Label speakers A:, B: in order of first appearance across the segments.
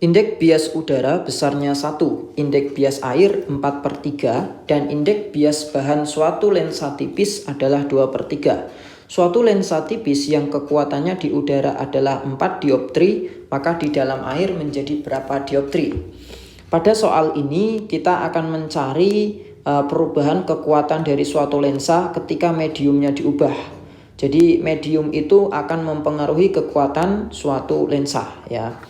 A: Indeks bias udara besarnya 1, indeks bias air 4/3, dan indeks bias bahan suatu lensa tipis adalah 2/3. Suatu lensa tipis yang kekuatannya di udara adalah 4 dioptri, maka di dalam air menjadi berapa dioptri? Pada soal ini kita akan mencari perubahan kekuatan dari suatu lensa ketika mediumnya diubah. Jadi medium itu akan mempengaruhi kekuatan suatu lensa ya.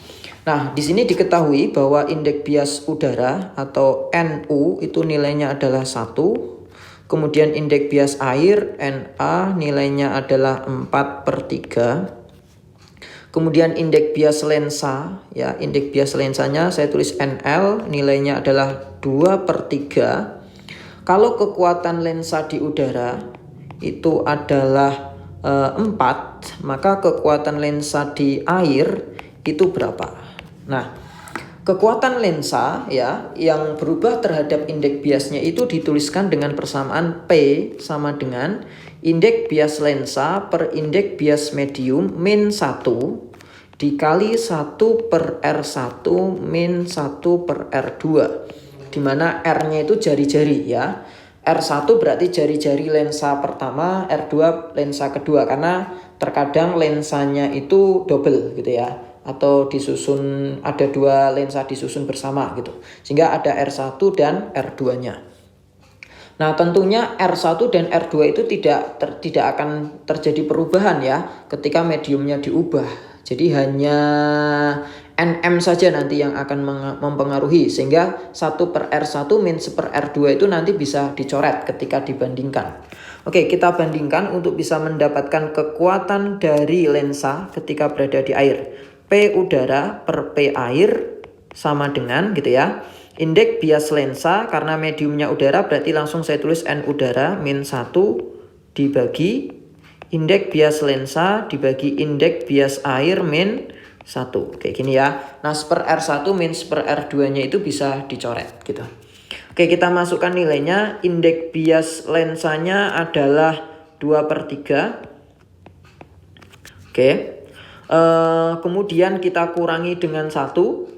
A: Nah, di sini diketahui bahwa indeks bias udara atau NU itu nilainya adalah 1. Kemudian indeks bias air NA nilainya adalah 4/3. Kemudian indeks bias lensa ya, indeks bias lensanya saya tulis NL nilainya adalah 2/3. Kalau kekuatan lensa di udara itu adalah 4, maka kekuatan lensa di air itu berapa? Nah, kekuatan lensa ya yang berubah terhadap indeks biasnya itu dituliskan dengan persamaan P sama dengan indeks bias lensa per indeks bias medium min 1 dikali 1/R1 min 1/R2, dimana R-nya itu jari-jari ya. R1 berarti jari-jari lensa pertama, R2 lensa kedua, karena terkadang lensanya itu double gitu ya, atau disusun, ada 2 lensa disusun bersama gitu, sehingga ada R1 dan R2-nya. Nah, tentunya R1 dan R2 itu tidak akan terjadi perubahan ya ketika mediumnya diubah. Jadi hanya NM saja nanti yang akan mempengaruhi, sehingga 1/R1 min 1/R2 itu nanti bisa dicoret ketika dibandingkan. Oke, kita bandingkan untuk bisa mendapatkan kekuatan dari lensa ketika berada di air. P udara per P air sama dengan gitu ya, indeks bias lensa karena mediumnya udara berarti langsung saya tulis N udara min 1 dibagi indeks bias lensa dibagi indeks bias air min 1. Kayak gini ya. Nah, 1/R1 min 1/R2 nya itu bisa dicoret gitu. Oke, kita masukkan nilainya. Indeks bias lensanya adalah 2/3. Oke. Kemudian kita kurangi dengan 1.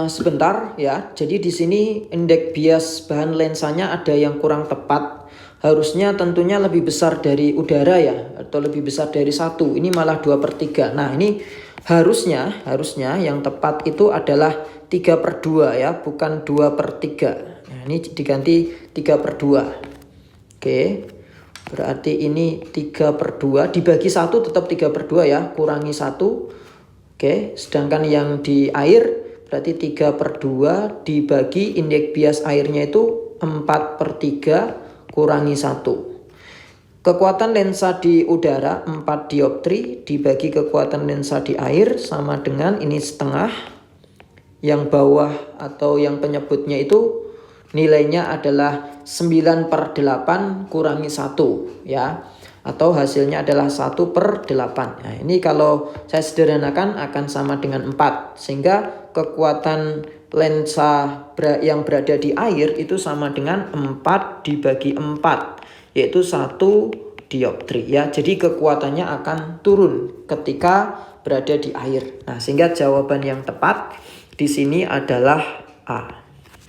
A: Sebentar ya. Jadi di sini indeks bias bahan lensanya ada yang kurang tepat. Harusnya tentunya lebih besar dari udara ya, atau lebih besar dari 1. Ini malah 2/3. Nah, ini harusnya yang tepat itu adalah 3/2 ya, bukan 2/3. Nah, ini diganti 3/2. Oke. Berarti ini 3/2 dibagi 1 tetap 3/2 ya, kurangi 1. Oke, sedangkan yang di air berarti 3/2 dibagi indeks bias airnya itu 4/3 kurangi 1. Kekuatan lensa di udara 4 dioptri dibagi kekuatan lensa di air sama dengan ini setengah. Yang bawah atau yang penyebutnya itu nilainya adalah 9/8 kurangi 1 ya. Atau hasilnya adalah 1/8. Nah, ini kalau saya sederhanakan akan sama dengan 4. Sehingga kekuatan lensa yang berada di air itu sama dengan 4 dibagi 4. Yaitu 1 dioptri ya. Jadi kekuatannya akan turun ketika berada di air. Nah, sehingga jawaban yang tepat di sini adalah A.